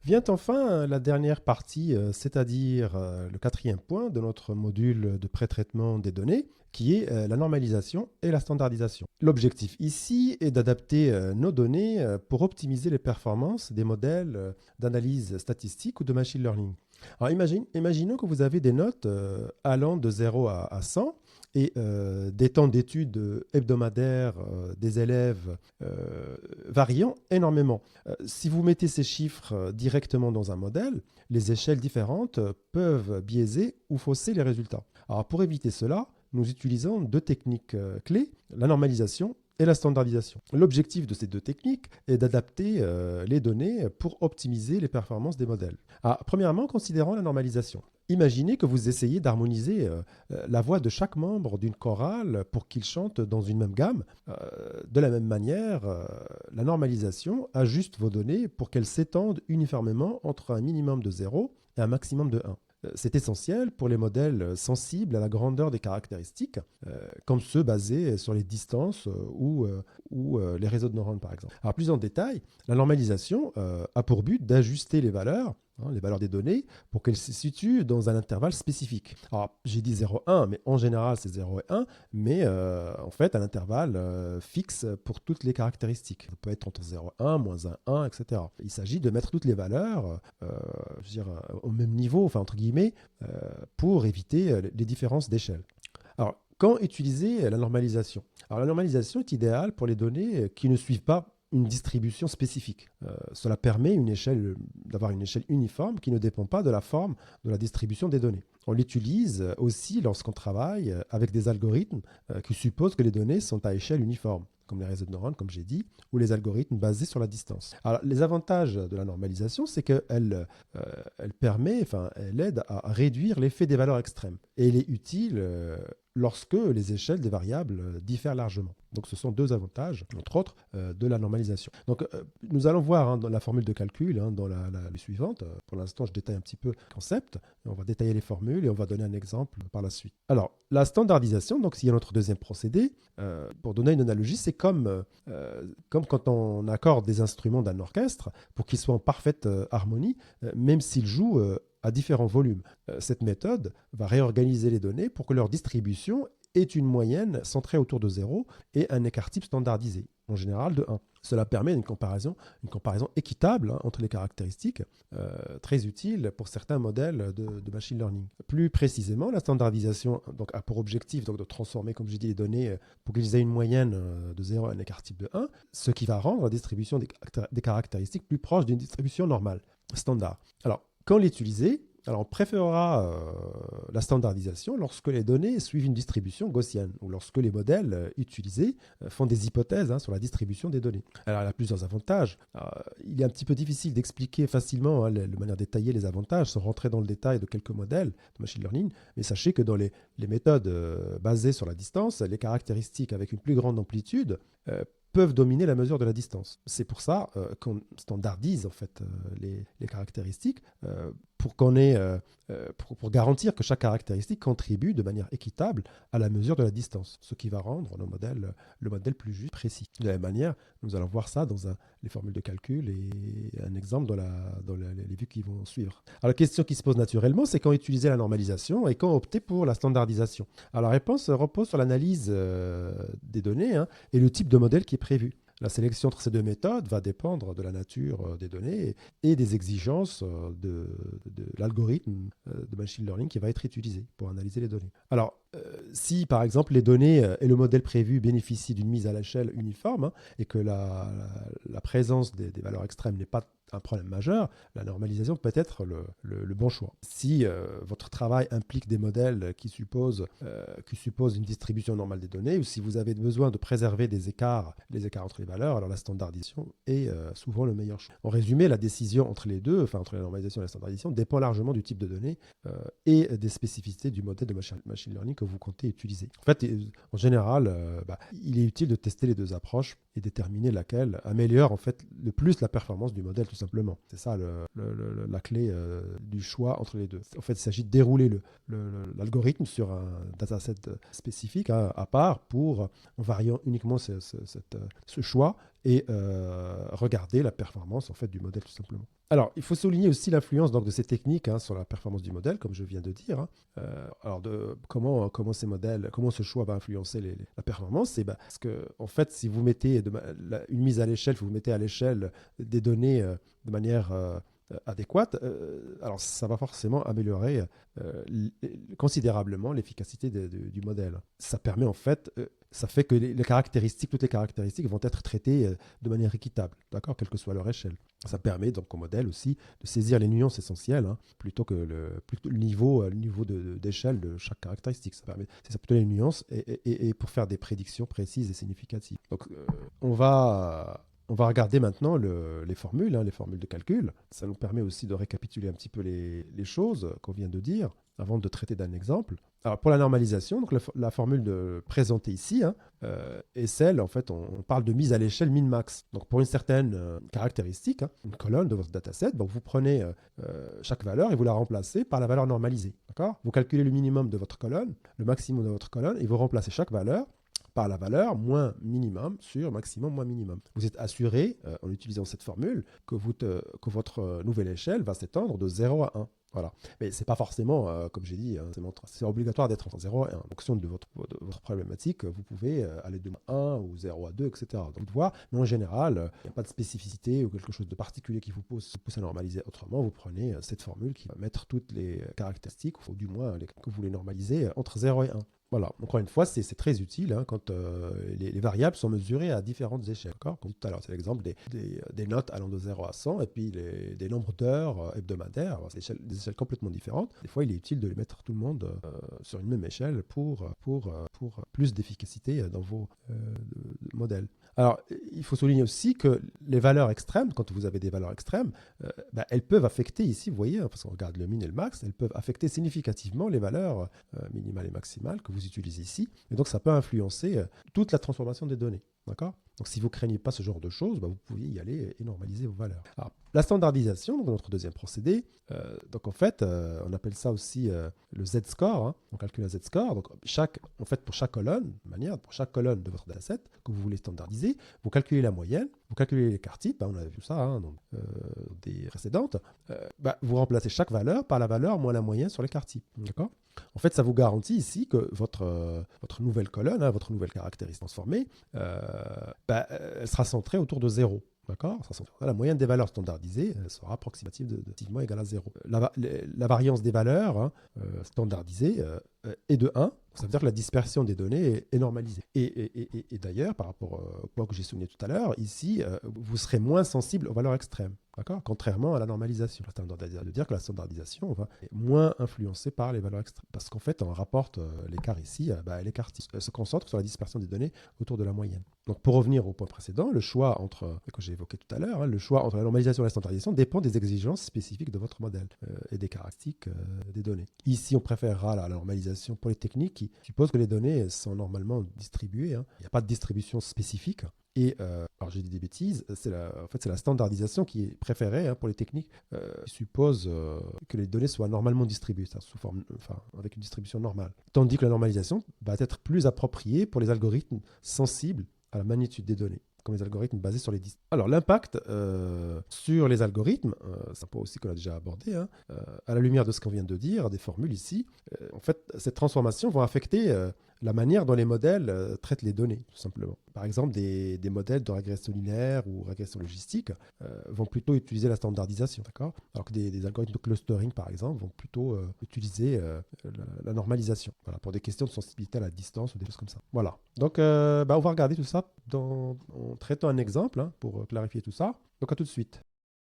Vient enfin la dernière partie, c'est-à-dire le quatrième point de notre module de pré-traitement des données, qui est la normalisation et la standardisation. L'objectif ici est d'adapter nos données pour optimiser les performances des modèles d'analyse statistique ou de machine learning. Alors imaginons que vous avez des notes allant de 0 à 100 et des temps d'études hebdomadaires des élèves variant énormément. Si vous mettez ces chiffres directement dans un modèle, les échelles différentes peuvent biaiser ou fausser les résultats. Alors pour éviter cela, nous utilisons deux techniques clés, la normalisation et la standardisation. L'objectif de ces deux techniques est d'adapter les données pour optimiser les performances des modèles. Alors, premièrement, considérons la normalisation. Imaginez que vous essayez d'harmoniser la voix de chaque membre d'une chorale pour qu'ils chantent dans une même gamme. De la même manière, la normalisation ajuste vos données pour qu'elles s'étendent uniformément entre un minimum de 0 et un maximum de 1. C'est essentiel pour les modèles sensibles à la grandeur des caractéristiques, comme ceux basés sur les distances ou les réseaux de neurones, par exemple. Alors, plus en détail, la normalisation a pour but d'ajuster les valeurs des données, pour qu'elles se situent dans un intervalle spécifique. Alors, j'ai dit 0,1, mais en général, c'est 0 et 1, mais en fait, un intervalle fixe pour toutes les caractéristiques. Ça peut être entre 0,1, moins 1, 1, etc. Il s'agit de mettre toutes les valeurs je veux dire, au même niveau, enfin, entre guillemets, pour éviter les différences d'échelle. Alors, quand utiliser la normalisation? Alors, la normalisation est idéale pour les données qui ne suivent pas une distribution spécifique. Cela permet d'avoir une échelle uniforme qui ne dépend pas de la forme de la distribution des données. On l'utilise aussi lorsqu'on travaille avec des algorithmes qui supposent que les données sont à échelle uniforme, comme les réseaux de neurones, comme j'ai dit, ou les algorithmes basés sur la distance. Alors, les avantages de la normalisation, c'est qu'elle elle aide à réduire l'effet des valeurs extrêmes. Et elle est utile lorsque les échelles des variables diffèrent largement. Donc ce sont deux avantages, entre autres, de la normalisation. Donc nous allons voir dans la formule de calcul, dans la suivante. Pour l'instant, je détaille un petit peu le concept. On va détailler les formules et on va donner un exemple par la suite. Alors, la standardisation, donc s'il y a notre deuxième procédé, pour donner une analogie, c'est comme quand on accorde des instruments d'un orchestre pour qu'ils soient en parfaite harmonie, même s'ils jouent à différents volumes. Cette méthode va réorganiser les données pour que leur distribution ait une moyenne centrée autour de 0 et un écart type standardisé, en général de 1. Cela permet une comparaison équitable entre les caractéristiques, très utile pour certains modèles de machine learning. Plus précisément, la standardisation a pour objectif de transformer, comme je dis, les données pour qu'ils aient une moyenne de 0 et un écart type de 1, ce qui va rendre la distribution des caractéristiques plus proche d'une distribution normale, standard. Alors, quand l'utiliser, alors on préférera la standardisation lorsque les données suivent une distribution gaussienne ou lorsque les modèles utilisés font des hypothèses sur la distribution des données. Alors il y a plusieurs avantages. Il est un petit peu difficile d'expliquer facilement de manière détaillée les avantages sans rentrer dans le détail de quelques modèles de machine learning, mais sachez que dans les méthodes basées sur la distance, les caractéristiques avec une plus grande amplitude peuvent dominer la mesure de la distance. C'est pour ça qu'on standardise en fait les caractéristiques pour garantir que chaque caractéristique contribue de manière équitable à la mesure de la distance, ce qui va rendre le modèle plus juste, précis. De la même manière, nous allons voir ça dans les formules de calcul et un exemple dans les vues qui vont suivre. Alors la question qui se pose naturellement, c'est quand utiliser la normalisation et quand opter pour la standardisation. Alors la réponse repose sur l'analyse des données et le type de modèle qui est prévu. La sélection entre ces deux méthodes va dépendre de la nature des données et des exigences de l'algorithme de machine learning qui va être utilisé pour analyser les données. Alors, si par exemple les données et le modèle prévu bénéficient d'une mise à l'échelle uniforme et que la présence des valeurs extrêmes n'est pas un problème majeur, la normalisation peut être le bon choix. Si votre travail implique des modèles qui supposent une distribution normale des données, ou si vous avez besoin de préserver les écarts entre les valeurs, alors la standardisation est souvent le meilleur choix. En résumé, la décision entre les deux, enfin entre la normalisation et la standardisation, dépend largement du type de données et des spécificités du modèle de machine learning que vous comptez utiliser. En fait, en général, il est utile de tester les deux approches et déterminer laquelle améliore en fait le plus la performance du modèle tout simplement. C'est ça la clé du choix entre les deux. En fait, il s'agit de dérouler l'algorithme sur un dataset spécifique à part en variant uniquement ce choix et regarder la performance en fait du modèle tout simplement. Alors, il faut souligner aussi l'influence donc, de ces techniques sur la performance du modèle, comme je viens de dire. Alors, comment ces modèles, comment ce choix va influencer la performance? C'est parce que, en fait, si vous mettez une mise à l'échelle, vous mettez à l'échelle des données de manière adéquate, alors ça va forcément améliorer considérablement l'efficacité du modèle. Ça permet en fait, ça fait que toutes les caractéristiques vont être traitées de manière équitable, d'accord, quelle que soit leur échelle. Ça permet donc au modèle aussi de saisir les nuances essentielles plutôt que le niveau d'échelle de chaque caractéristique. C'est ça plutôt les nuances et pour faire des prédictions précises et significatives. Donc on va regarder maintenant les formules de calcul. Ça nous permet aussi de récapituler un petit peu les choses qu'on vient de dire avant de traiter d'un exemple. Alors pour la normalisation, donc la formule présentée ici est celle, en fait, on parle de mise à l'échelle min-max. Donc pour une certaine caractéristique, une colonne de votre dataset, donc vous prenez chaque valeur et vous la remplacez par la valeur normalisée. D'accord ? Vous calculez le minimum de votre colonne, le maximum de votre colonne, et vous remplacez chaque valeur par la valeur moins minimum sur maximum moins minimum. Vous êtes assuré, en utilisant cette formule, que votre nouvelle échelle va s'étendre de 0 à 1. Voilà. Mais ce n'est pas forcément, comme j'ai dit, c'est obligatoire d'être entre 0 et 1. En fonction de votre problématique, vous pouvez aller de 1 ou 0 à 2, etc. Donc, voir, mais en général, il n'y a pas de spécificité ou quelque chose de particulier qui vous pousse à normaliser autrement. Vous prenez cette formule qui va mettre toutes les caractéristiques, ou du moins que vous les normalisez entre 0 et 1. Voilà, encore une fois, c'est très utile quand les variables sont mesurées à différentes échelles. Comme tout à l'heure, c'est l'exemple des notes allant de 0 à 100 et puis des nombres d'heures hebdomadaires. C'est des échelles complètement différentes. Des fois, il est utile de les mettre tout le monde sur une même échelle pour plus d'efficacité dans vos modèles. Alors, il faut souligner aussi que les valeurs extrêmes, quand vous avez des valeurs extrêmes, elles peuvent affecter ici, vous voyez, parce qu'on regarde le min et le max, elles peuvent affecter significativement les valeurs minimales et maximales que vous utilisez ici. Et donc, ça peut influencer toute la transformation des données. D'accord ? Donc, si vous ne craignez pas ce genre de choses, vous pouvez y aller et normaliser vos valeurs. Alors, la standardisation, donc notre deuxième procédé, donc en fait, on appelle ça aussi le Z-score. On calcule un Z-score. Donc, pour chaque colonne, pour chaque colonne de votre dataset que vous voulez standardiser, vous calculez la moyenne, vous calculez l'écart type, on avait vu ça des précédentes, vous remplacez chaque valeur par la valeur moins la moyenne sur l'écart type. D'accord ? En fait, ça vous garantit ici que votre nouvelle colonne, votre nouvelle caractéristique transformée, elle sera centrée autour de 0. D'accord ? La moyenne des valeurs standardisées sera approximativement égale à 0. La variance des valeurs standardisées est de 1. Ça veut dire que la dispersion des données est normalisée. Et d'ailleurs, par rapport au point que j'ai souligné tout à l'heure, ici, vous serez moins sensible aux valeurs extrêmes. D'accord ? Contrairement à la normalisation. Ça veut dire que la standardisation est moins influencée par les valeurs extrêmes. Parce qu'en fait, on rapporte l'écart ici, l'écart se concentre sur la dispersion des données autour de la moyenne. Donc, pour revenir au point précédent, le choix que j'ai évoqué tout à l'heure, le choix entre la normalisation et la standardisation dépend des exigences spécifiques de votre modèle et des caractéristiques des données. Ici, on préférera la normalisation pour les techniques qui supposent que les données sont normalement distribuées. Il n'y a pas de distribution spécifique. Et, alors j'ai dit des bêtises, c'est la standardisation qui est préférée pour les techniques qui supposent que les données soient normalement distribuées, avec une distribution normale. Tandis que la normalisation va être plus appropriée pour les algorithmes sensibles à la magnitude des données, comme les algorithmes basés sur les distances. Alors l'impact sur les algorithmes, c'est un point aussi qu'on a déjà abordé, à la lumière de ce qu'on vient de dire, des formules ici, en fait, ces transformations vont affecter la manière dont les modèles traitent les données, tout simplement. Par exemple, des modèles de régression linéaire ou régression logistique vont plutôt utiliser la standardisation, d'accord ? Alors que des algorithmes de clustering, par exemple, vont plutôt utiliser la normalisation, voilà, pour des questions de sensibilité à la distance ou des choses comme ça. Voilà. Donc, on va regarder tout ça en traitant un exemple pour clarifier tout ça. Donc, à tout de suite.